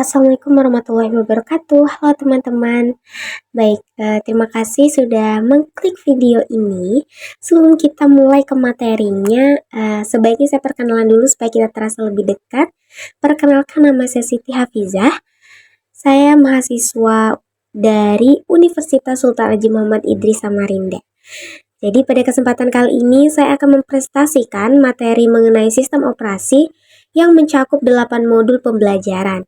Assalamualaikum warahmatullahi wabarakatuh. Halo teman-teman. Baik, terima kasih sudah mengklik video ini. Sebelum kita mulai ke materinya, sebaiknya saya perkenalan dulu supaya kita terasa lebih dekat. Perkenalkan, nama saya Siti Hafizah. Saya mahasiswa dari Universitas Sultan Haji Muhammad Idris Samarinda. Jadi pada kesempatan kali ini saya akan mempresentasikan materi mengenai sistem operasi yang mencakup 8 modul pembelajaran.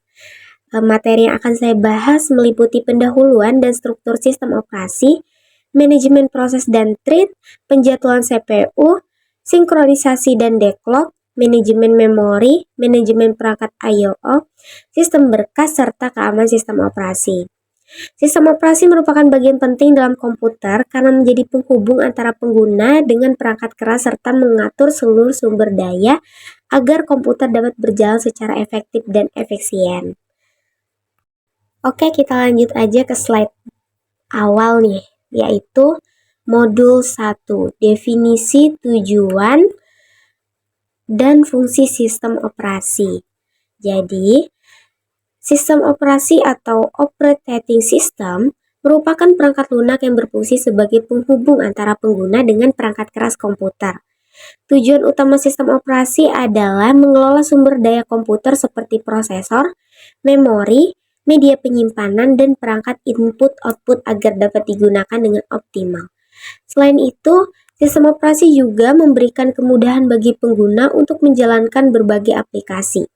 Materi yang akan saya bahas meliputi pendahuluan dan struktur sistem operasi, manajemen proses dan thread, penjadwalan CPU, sinkronisasi dan declock, manajemen memori, manajemen perangkat I/O, sistem berkas, serta keamanan sistem operasi. Sistem operasi merupakan bagian penting dalam komputer karena menjadi penghubung antara pengguna dengan perangkat keras serta mengatur seluruh sumber daya agar komputer dapat berjalan secara efektif dan efisien. Oke, kita lanjut aja ke slide awal nih, yaitu modul 1, definisi tujuan dan fungsi sistem operasi. Jadi, sistem operasi atau operating system merupakan perangkat lunak yang berfungsi sebagai penghubung antara pengguna dengan perangkat keras komputer. Tujuan utama sistem operasi adalah mengelola sumber daya komputer seperti prosesor, memori, media penyimpanan, dan perangkat input-output agar dapat digunakan dengan optimal. Selain itu, sistem operasi juga memberikan kemudahan bagi pengguna untuk menjalankan berbagai aplikasi.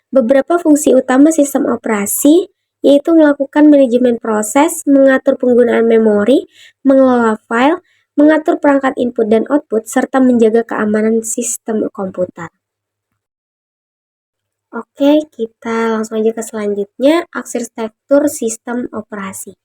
Beberapa fungsi utama sistem operasi yaitu melakukan manajemen proses, mengatur penggunaan memori, mengelola file, mengatur perangkat input dan output, serta menjaga keamanan sistem komputer. Oke, kita langsung aja ke selanjutnya, arsitektur sistem operasi.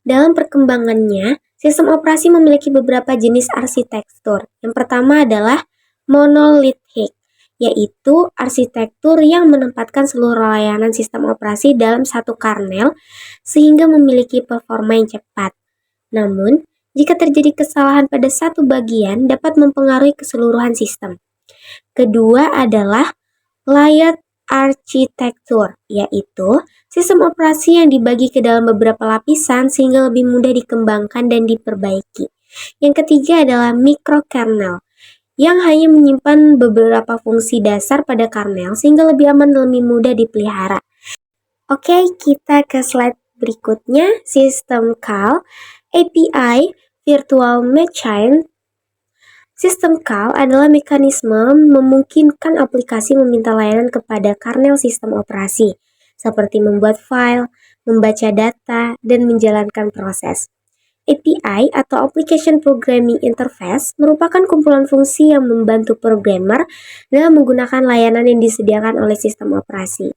Dalam perkembangannya, sistem operasi memiliki beberapa jenis arsitektur. Yang pertama adalah monolithic, yaitu arsitektur yang menempatkan seluruh layanan sistem operasi dalam satu kernel sehingga memiliki performa yang cepat. Namun, jika terjadi kesalahan pada satu bagian dapat mempengaruhi keseluruhan sistem. Kedua adalah layered arsitektur, yaitu sistem operasi yang dibagi ke dalam beberapa lapisan sehingga lebih mudah dikembangkan dan diperbaiki. Yang ketiga adalah microkernel, yang hanya menyimpan beberapa fungsi dasar pada kernel sehingga lebih aman dan lebih mudah dipelihara. Oke, kita ke slide berikutnya, sistem call, API, Virtual Machine. Sistem call adalah mekanisme memungkinkan aplikasi meminta layanan kepada kernel sistem operasi, seperti membuat file, membaca data, dan menjalankan proses. API atau Application Programming Interface merupakan kumpulan fungsi yang membantu programmer dalam menggunakan layanan yang disediakan oleh sistem operasi.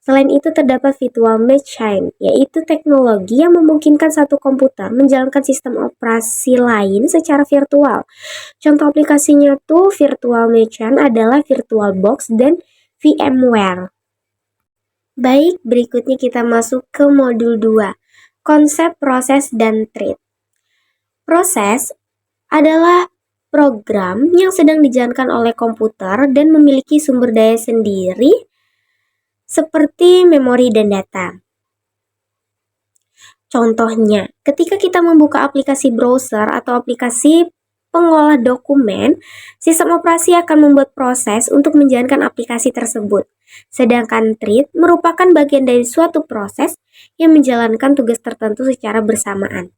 Selain itu terdapat virtual machine, yaitu teknologi yang memungkinkan satu komputer menjalankan sistem operasi lain secara virtual. Contoh aplikasinya tuh virtual machine adalah VirtualBox dan VMware. Baik, berikutnya kita masuk ke modul 2, konsep proses dan thread. Proses adalah program yang sedang dijalankan oleh komputer dan memiliki sumber daya sendiri seperti memori dan data. Contohnya, ketika kita membuka aplikasi browser atau aplikasi pengolah dokumen, sistem operasi akan membuat proses untuk menjalankan aplikasi tersebut. Sedangkan thread merupakan bagian dari suatu proses yang menjalankan tugas tertentu secara bersamaan.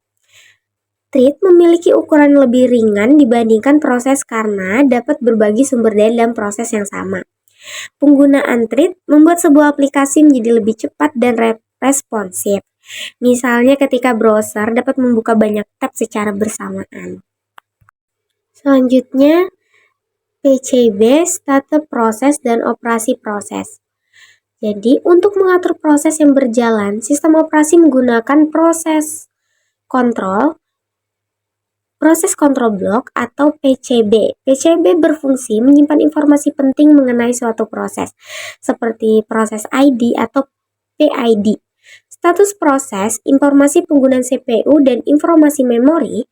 Thread memiliki ukuran lebih ringan dibandingkan proses karena dapat berbagi sumber daya dalam proses yang sama. Penggunaan thread membuat sebuah aplikasi menjadi lebih cepat dan responsif. Misalnya ketika browser dapat membuka banyak tab secara bersamaan. Selanjutnya, PCB, startup proses dan operasi proses. Jadi, untuk mengatur proses yang berjalan, sistem operasi menggunakan proses kontrol block atau PCB. PCB berfungsi menyimpan informasi penting mengenai suatu proses, seperti proses ID atau PID. Status proses, informasi penggunaan CPU, dan informasi memori.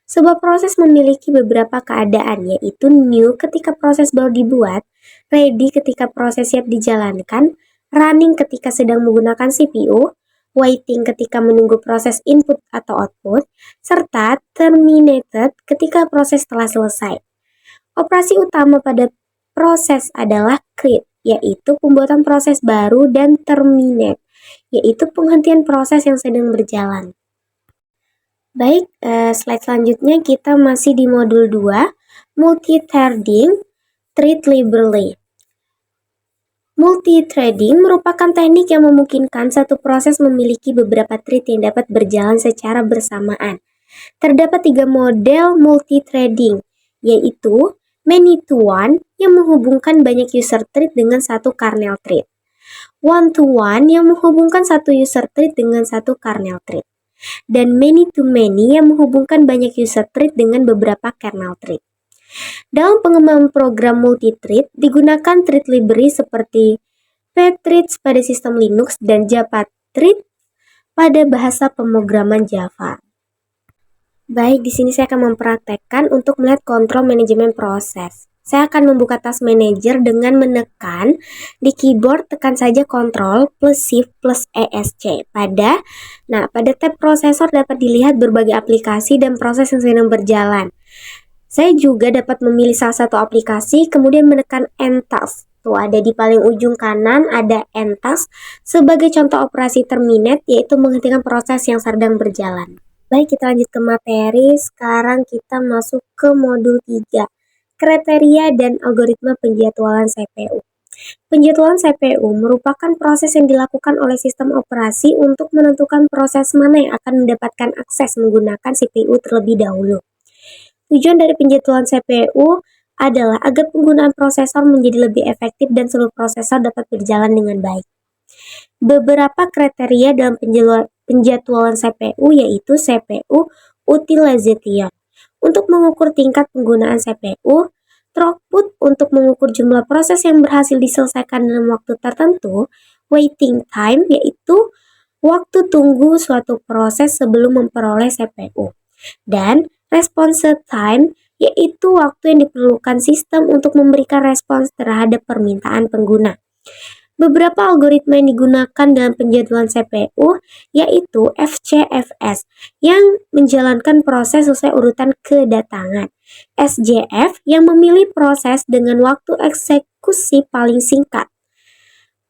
Sebuah proses memiliki beberapa keadaan, yaitu new ketika proses baru dibuat, ready ketika proses siap dijalankan, running ketika sedang menggunakan CPU, waiting ketika menunggu proses input atau output, serta terminated ketika proses telah selesai. Operasi utama pada proses adalah create, yaitu pembuatan proses baru, dan terminate, yaitu penghentian proses yang sedang berjalan. Baik, slide selanjutnya kita masih di modul 2, multithreading, thread library. Multithreading merupakan teknik yang memungkinkan satu proses memiliki beberapa thread yang dapat berjalan secara bersamaan. Terdapat 3 model multithreading, yaitu many-to-one yang menghubungkan banyak user thread dengan satu kernel thread, one-to-one yang menghubungkan satu user thread dengan satu kernel thread, dan many-to-many yang menghubungkan banyak user thread dengan beberapa kernel thread. Dalam pengembangan program multithread, digunakan thread library seperti pthreads pada sistem Linux dan JavaThread pada bahasa pemrograman Java. Baik, di sini saya akan mempraktekkan untuk melihat kontrol manajemen proses. Saya akan membuka Task Manager dengan menekan di keyboard, tekan saja Ctrl plus Shift plus ESC. Pada tab prosesor dapat dilihat berbagai aplikasi dan proses yang sedang berjalan. Saya juga dapat memilih salah satu aplikasi, kemudian menekan End Task. Tuh, ada di paling ujung kanan ada End Task sebagai contoh operasi terminate, yaitu menghentikan proses yang sedang berjalan. Baik, kita lanjut ke materi. Sekarang kita masuk ke modul 3, kriteria dan algoritma penjadwalan CPU. Penjadwalan CPU merupakan proses yang dilakukan oleh sistem operasi untuk menentukan proses mana yang akan mendapatkan akses menggunakan CPU terlebih dahulu. Tujuan dari penjadwalan CPU adalah agar penggunaan prosesor menjadi lebih efektif dan seluruh prosesor dapat berjalan dengan baik. Beberapa kriteria dalam penjadwalan CPU yaitu CPU utilization untuk mengukur tingkat penggunaan CPU, throughput untuk mengukur jumlah proses yang berhasil diselesaikan dalam waktu tertentu, waiting time yaitu waktu tunggu suatu proses sebelum memperoleh CPU, dan response time yaitu waktu yang diperlukan sistem untuk memberikan respons terhadap permintaan pengguna. Beberapa algoritma yang digunakan dalam penjadwalan CPU yaitu FCFS yang menjalankan proses sesuai urutan kedatangan, SJF yang memilih proses dengan waktu eksekusi paling singkat,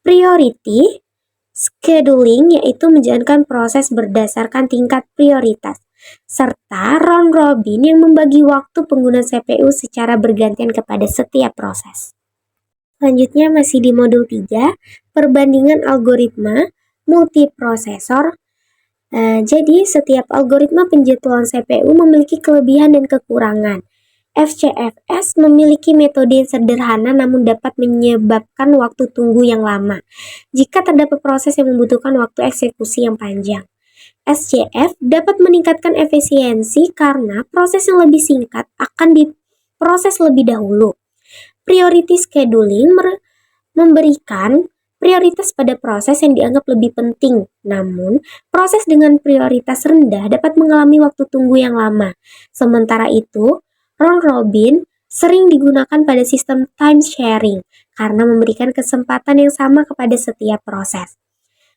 priority scheduling yaitu menjalankan proses berdasarkan tingkat prioritas, serta round robin yang membagi waktu penggunaan CPU secara bergantian kepada setiap proses. Selanjutnya masih di modul 3, perbandingan algoritma multiprosesor. Jadi setiap algoritma penjadwalan CPU memiliki kelebihan dan kekurangan. FCFS memiliki metode yang sederhana namun dapat menyebabkan waktu tunggu yang lama jika terdapat proses yang membutuhkan waktu eksekusi yang panjang. SJF dapat meningkatkan efisiensi karena proses yang lebih singkat akan diproses lebih dahulu. Priority scheduling memberikan prioritas pada proses yang dianggap lebih penting, namun proses dengan prioritas rendah dapat mengalami waktu tunggu yang lama. Sementara itu, round robin sering digunakan pada sistem time sharing karena memberikan kesempatan yang sama kepada setiap proses.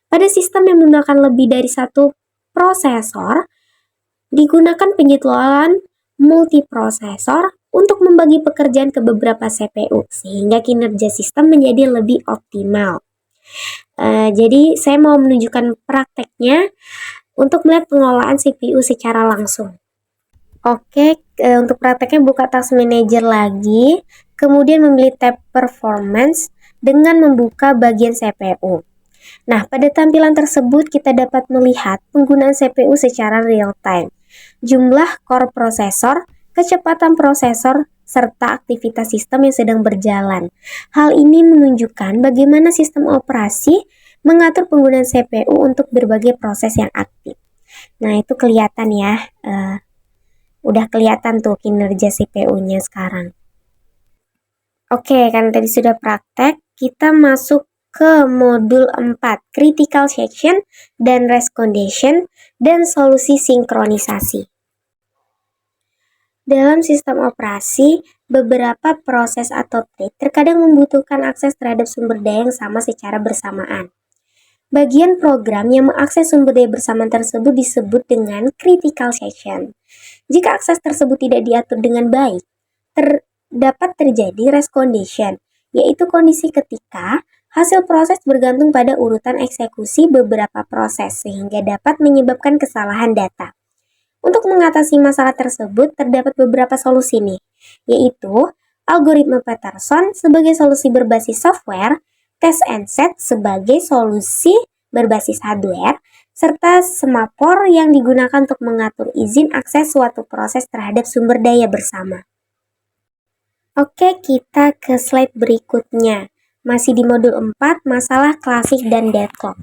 Pada sistem yang menggunakan lebih dari satu prosesor, digunakan penjadwalan multiprosesor untuk membagi pekerjaan ke beberapa CPU sehingga kinerja sistem menjadi lebih optimal. Jadi saya mau menunjukkan prakteknya untuk melihat pengelolaan CPU secara langsung. Oke, untuk prakteknya buka Task Manager lagi, kemudian memilih tab Performance dengan membuka bagian CPU. Nah, pada tampilan tersebut kita dapat melihat penggunaan CPU secara real time, jumlah core prosesor, kecepatan prosesor, serta aktivitas sistem yang sedang berjalan. Hal ini menunjukkan bagaimana sistem operasi mengatur penggunaan CPU untuk berbagai proses yang aktif. Nah, itu kelihatan ya, udah kelihatan tuh kinerja CPU-nya sekarang. Oke, karena tadi sudah praktek, kita masuk ke modul 4, critical section dan race condition dan solusi sinkronisasi. Dalam sistem operasi, beberapa proses atau thread terkadang membutuhkan akses terhadap sumber daya yang sama secara bersamaan. Bagian program yang mengakses sumber daya bersamaan tersebut disebut dengan critical section. Jika akses tersebut tidak diatur dengan baik, dapat terjadi rest condition, yaitu kondisi ketika hasil proses bergantung pada urutan eksekusi beberapa proses sehingga dapat menyebabkan kesalahan data. Untuk mengatasi masalah tersebut, terdapat beberapa solusi nih, yaitu algoritma Peterson sebagai solusi berbasis software, test and set sebagai solusi berbasis hardware, serta semaphore yang digunakan untuk mengatur izin akses suatu proses terhadap sumber daya bersama. Oke, kita ke slide berikutnya. Masih di modul 4, masalah klasik dan deadlock.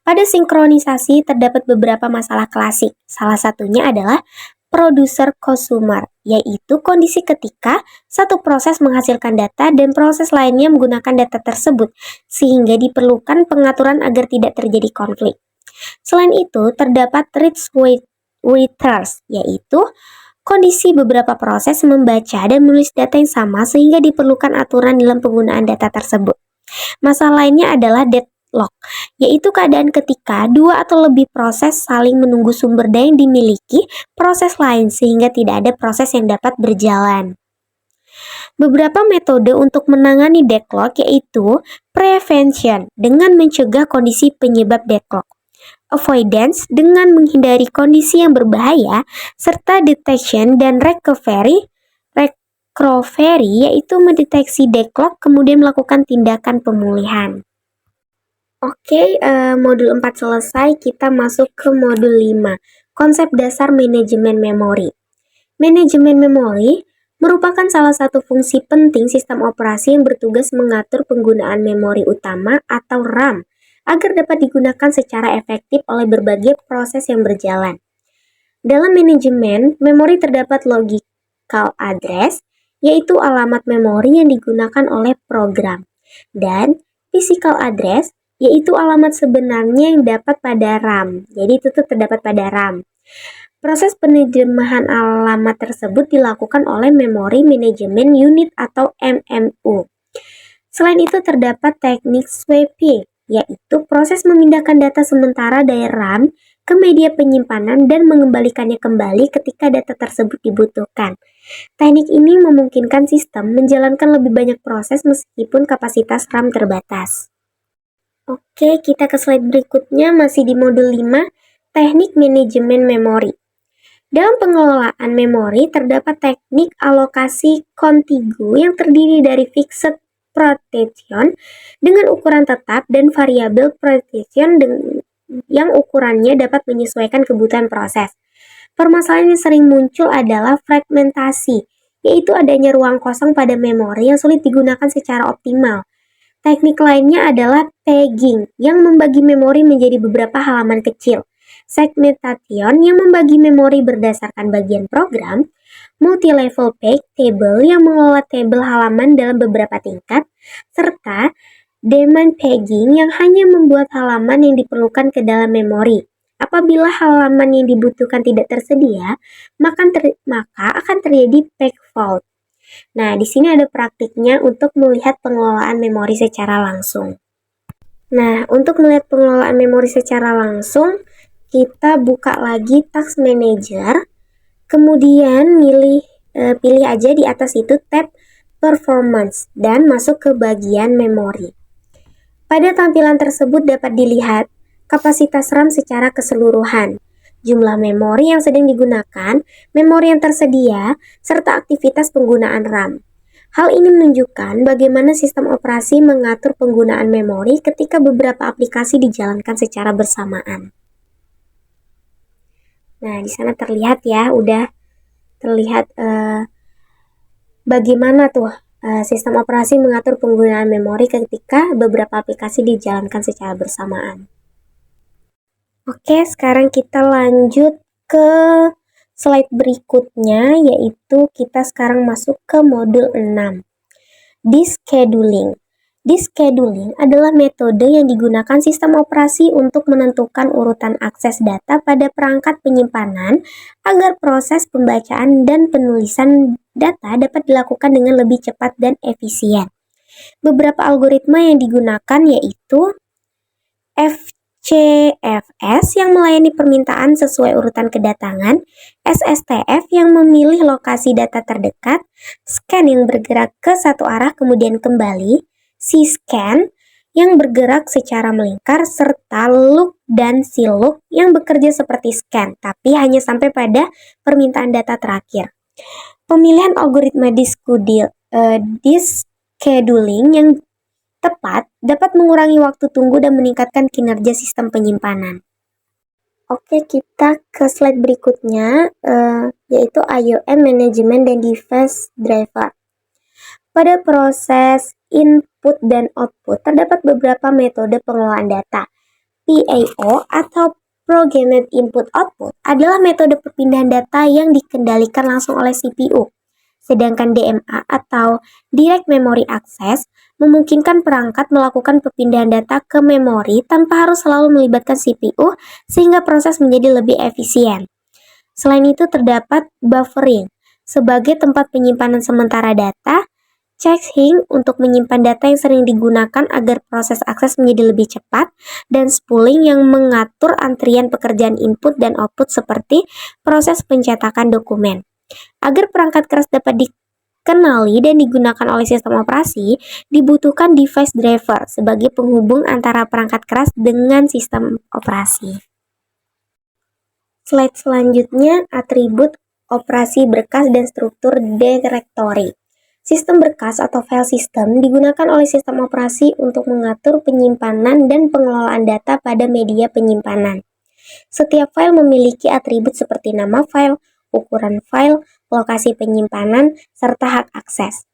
Pada sinkronisasi terdapat beberapa masalah klasik. Salah satunya adalah producer-consumer, yaitu kondisi ketika satu proses menghasilkan data dan proses lainnya menggunakan data tersebut, sehingga diperlukan pengaturan agar tidak terjadi konflik. Selain itu, terdapat readers, yaitu kondisi beberapa proses membaca dan menulis data yang sama sehingga diperlukan aturan dalam penggunaan data tersebut. Masalah lainnya adalah deadlock, yaitu keadaan ketika dua atau lebih proses saling menunggu sumber daya yang dimiliki proses lain sehingga tidak ada proses yang dapat berjalan. Beberapa metode untuk menangani deadlock yaitu prevention dengan mencegah kondisi penyebab deadlock, avoidance dengan menghindari kondisi yang berbahaya, serta detection dan recovery yaitu mendeteksi deadlock kemudian melakukan tindakan pemulihan. Oke, modul 4 selesai, kita masuk ke modul 5, konsep dasar manajemen memori. Manajemen memori merupakan salah satu fungsi penting sistem operasi yang bertugas mengatur penggunaan memori utama atau RAM agar dapat digunakan secara efektif oleh berbagai proses yang berjalan. Dalam manajemen, memori terdapat logical address, yaitu alamat memori yang digunakan oleh program, dan physical address, yaitu alamat sebenarnya yang dapat pada RAM. Jadi itu terdapat pada RAM. Proses penerjemahan alamat tersebut dilakukan oleh Memory Management Unit atau MMU. Selain itu terdapat teknik swapping, yaitu proses memindahkan data sementara dari RAM ke media penyimpanan dan mengembalikannya kembali ketika data tersebut dibutuhkan. Teknik ini memungkinkan sistem menjalankan lebih banyak proses meskipun kapasitas RAM terbatas. Oke, kita ke slide berikutnya, masih di modul 5, teknik manajemen memori. Dalam pengelolaan memori terdapat teknik alokasi kontigu yang terdiri dari fixed protection dengan ukuran tetap dan variabel protection yang ukurannya dapat menyesuaikan kebutuhan proses. Permasalahan yang sering muncul adalah fragmentasi, yaitu adanya ruang kosong pada memori yang sulit digunakan secara optimal. Teknik lainnya adalah pegging yang membagi memori menjadi beberapa halaman kecil, segmentation yang membagi memori berdasarkan bagian program, multi-level page table yang mengelola tabel halaman dalam beberapa tingkat, serta demand pegging yang hanya membuat halaman yang diperlukan ke dalam memori. Apabila halaman yang dibutuhkan tidak tersedia, maka akan terjadi peg fault. Nah, di sini ada praktiknya untuk melihat pengelolaan memori secara langsung. Nah, untuk melihat pengelolaan memori secara langsung, kita buka lagi Task Manager, kemudian pilih aja di atas itu tab Performance dan masuk ke bagian memori. Pada tampilan tersebut dapat dilihat kapasitas RAM secara keseluruhan, jumlah memori yang sedang digunakan, memori yang tersedia, serta aktivitas penggunaan RAM. Hal ini menunjukkan bagaimana sistem operasi mengatur penggunaan memori ketika beberapa aplikasi dijalankan secara bersamaan. Nah, di sana terlihat ya, udah terlihat bagaimana tuh sistem operasi mengatur penggunaan memori ketika beberapa aplikasi dijalankan secara bersamaan. Oke, sekarang kita lanjut ke slide berikutnya, yaitu kita sekarang masuk ke modul 6, Descheduling. Descheduling adalah metode yang digunakan sistem operasi untuk menentukan urutan akses data pada perangkat penyimpanan agar proses pembacaan dan penulisan data dapat dilakukan dengan lebih cepat dan efisien. Beberapa algoritma yang digunakan yaitu FCFS yang melayani permintaan sesuai urutan kedatangan, SSTF yang memilih lokasi data terdekat, Scan yang bergerak ke satu arah kemudian kembali, C-Scan yang bergerak secara melingkar, serta Look dan C-Look yang bekerja seperti scan, tapi hanya sampai pada permintaan data terakhir. Pemilihan algoritma descheduling yang tepat dapat mengurangi waktu tunggu dan meningkatkan kinerja sistem penyimpanan. Oke, kita ke slide berikutnya, yaitu IOM Management dan Device Driver. Pada proses input dan output, terdapat beberapa metode pengelolaan data. PAO atau Programmed Input Output adalah metode perpindahan data yang dikendalikan langsung oleh CPU. Sedangkan DMA atau Direct Memory Access memungkinkan perangkat melakukan perpindahan data ke memori tanpa harus selalu melibatkan CPU sehingga proses menjadi lebih efisien. Selain itu terdapat buffering sebagai tempat penyimpanan sementara data, caching untuk menyimpan data yang sering digunakan agar proses akses menjadi lebih cepat, dan spooling yang mengatur antrian pekerjaan input dan output seperti proses pencetakan dokumen. Agar perangkat keras dapat dikenali dan digunakan oleh sistem operasi, dibutuhkan device driver sebagai penghubung antara perangkat keras dengan sistem operasi. Slide selanjutnya, atribut operasi berkas dan struktur directory. Sistem berkas atau file system digunakan oleh sistem operasi untuk mengatur penyimpanan dan pengelolaan data pada media penyimpanan. Setiap file memiliki atribut seperti nama file, ukuran file, lokasi penyimpanan, serta hak akses.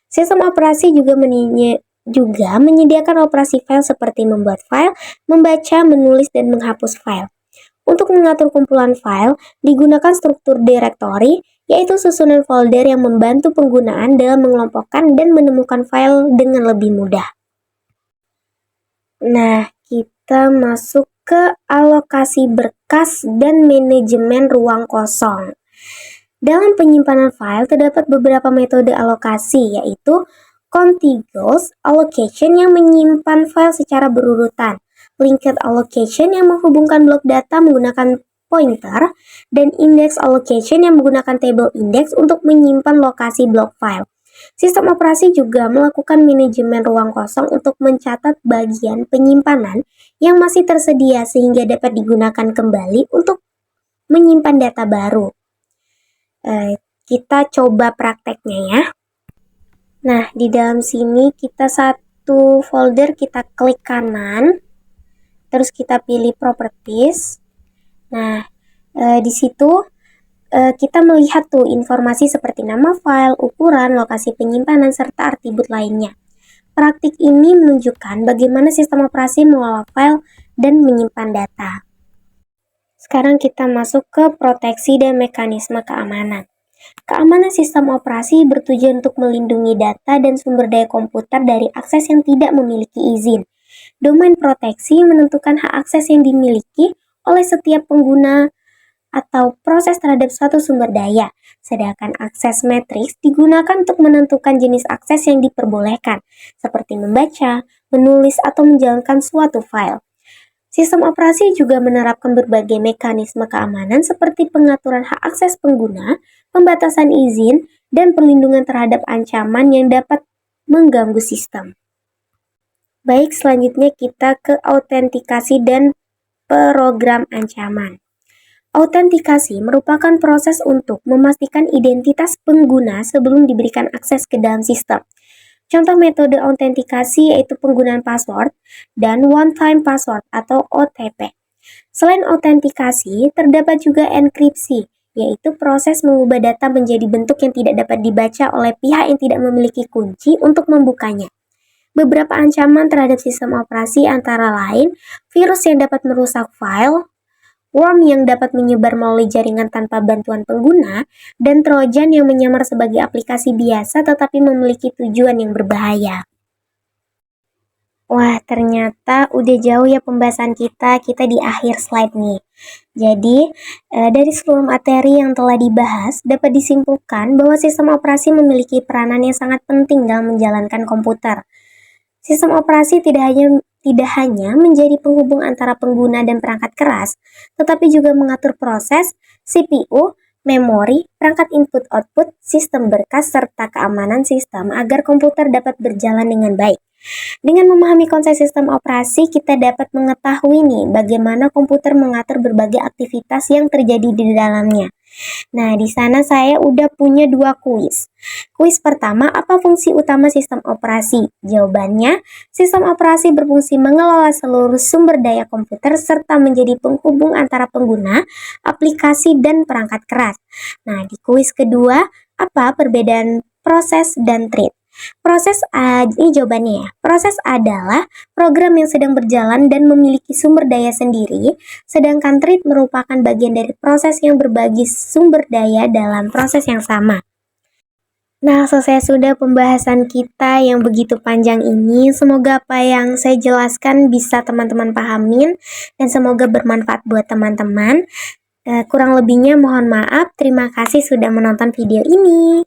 Sistem operasi juga menyediakan operasi file seperti membuat file, membaca, menulis, dan menghapus file. Untuk mengatur kumpulan file, digunakan struktur directory, yaitu susunan folder yang membantu penggunaan dalam mengelompokkan dan menemukan file dengan lebih mudah. Nah, kita masuk ke alokasi berkas dan manajemen ruang kosong. Dalam penyimpanan file terdapat beberapa metode alokasi, yaitu contiguous allocation yang menyimpan file secara berurutan, linked allocation yang menghubungkan blok data menggunakan pointer, dan index allocation yang menggunakan table index untuk menyimpan lokasi blok file. Sistem operasi juga melakukan manajemen ruang kosong untuk mencatat bagian penyimpanan yang masih tersedia sehingga dapat digunakan kembali untuk menyimpan data baru. Kita coba prakteknya ya. Nah, di dalam sini kita satu folder kita klik kanan, terus kita pilih properties. Nah, di situ kita melihat tuh informasi seperti nama file, ukuran, lokasi penyimpanan, serta atribut lainnya. Praktik ini menunjukkan bagaimana sistem operasi mengelola file dan menyimpan data. Sekarang kita masuk ke proteksi dan mekanisme keamanan. Keamanan sistem operasi bertujuan untuk melindungi data dan sumber daya komputer dari akses yang tidak memiliki izin. Domain proteksi menentukan hak akses yang dimiliki oleh setiap pengguna atau proses terhadap suatu sumber daya, sedangkan akses matriks digunakan untuk menentukan jenis akses yang diperbolehkan, seperti membaca, menulis, atau menjalankan suatu file. Sistem operasi juga menerapkan berbagai mekanisme keamanan seperti pengaturan hak akses pengguna, pembatasan izin, dan perlindungan terhadap ancaman yang dapat mengganggu sistem. Baik, selanjutnya kita ke autentikasi dan program ancaman. Autentikasi merupakan proses untuk memastikan identitas pengguna sebelum diberikan akses ke dalam sistem. Contoh metode autentikasi yaitu penggunaan password dan one-time password atau OTP. Selain autentikasi, terdapat juga enkripsi, yaitu proses mengubah data menjadi bentuk yang tidak dapat dibaca oleh pihak yang tidak memiliki kunci untuk membukanya. Beberapa ancaman terhadap sistem operasi antara lain virus yang dapat merusak file, worm yang dapat menyebar melalui jaringan tanpa bantuan pengguna, dan trojan yang menyamar sebagai aplikasi biasa tetapi memiliki tujuan yang berbahaya. Wah, ternyata udah jauh ya pembahasan kita di akhir slide nih. Jadi, dari seluruh materi yang telah dibahas, dapat disimpulkan bahwa sistem operasi memiliki peranan yang sangat penting dalam menjalankan komputer. Sistem operasi tidak hanya menjadi penghubung antara pengguna dan perangkat keras, tetapi juga mengatur proses, CPU, memori, perangkat input-output, sistem berkas, serta keamanan sistem agar komputer dapat berjalan dengan baik. Dengan memahami konsep sistem operasi, kita dapat mengetahui nih bagaimana komputer mengatur berbagai aktivitas yang terjadi di dalamnya. Nah, di sana saya udah punya 2 kuis. Kuis pertama, apa fungsi utama sistem operasi? Jawabannya, sistem operasi berfungsi mengelola seluruh sumber daya komputer serta menjadi penghubung antara pengguna, aplikasi, dan perangkat keras. Nah, di kuis kedua, apa perbedaan proses dan thread? Ini jawabannya ya. Proses adalah program yang sedang berjalan dan memiliki sumber daya sendiri, sedangkan thread merupakan bagian dari proses yang berbagi sumber daya dalam proses yang sama. Nah, selesai sudah pembahasan kita yang begitu panjang ini. Semoga apa yang saya jelaskan bisa teman-teman pahamin dan semoga bermanfaat buat teman-teman. Kurang lebihnya mohon maaf. Terima kasih sudah menonton video ini.